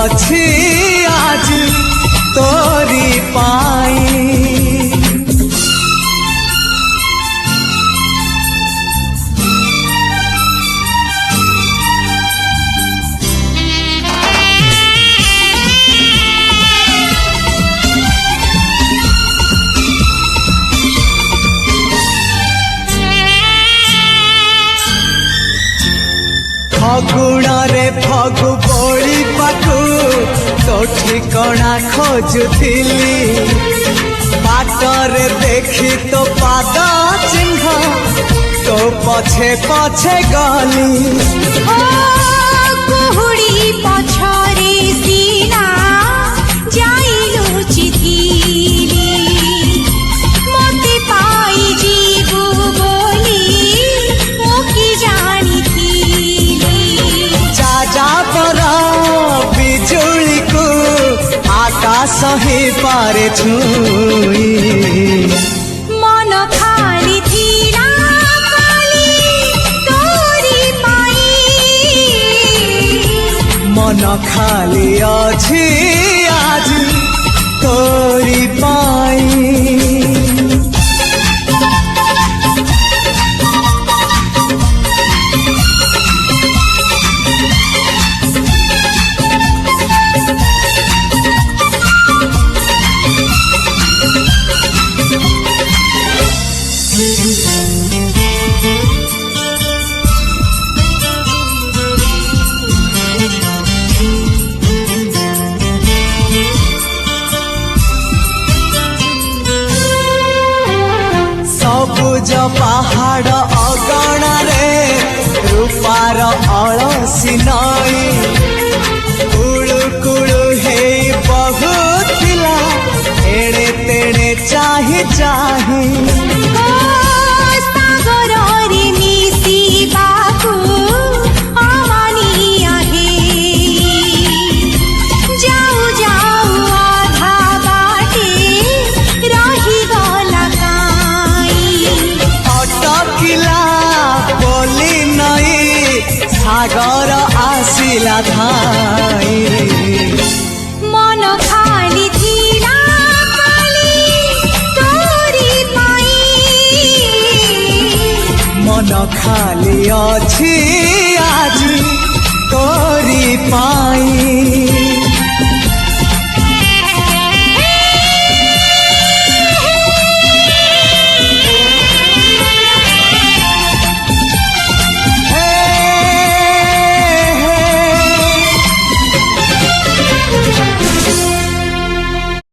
ଅଛି ଆଜି ତୋରି ପାଇଁ। ଫଗୁଣରେ ଫଗୁ ବୋଳି ପାଖୁ ତୋ ଠିକଣା ଖୋଜୁଥିଲି, ବାଟରେ ଦେଖି ତୋ ପାଦ ଚିହ୍ନ ତୋ ପଛେ ପଛେ ଗଲି। କୁହୁଡ଼ି ପଛରେ ସିନା ଯାଇ ଲୁଚିଥିଲି, ମୋତେ ପାଇଯିବୁ ବୋଲି ମୁଁ କି ଜାଣିଥିଲି। ଯାଯାବର ବିଜୁଳିକୁ ଆକାଶ ହେଇପାରେ ଛୁଇଁ, ମନ ଖାଲି ଥିଲା ଖାଲି ତୋରି ପାଇଁ। ମନ ଖାଲି ଅଛି ଆଜି ତୋରି ପାଇଁ। ସବୁଜ ପାହାଡ଼ ଅଗଣାରେ ରୂପାର ଅଳସୀ ନଈ କୁଳୁ କୁଳୁ ହେଇ ବହୁଥିଲା ଏଣେ ତେଣେ ଚାହିଁ ଚାହିଁ।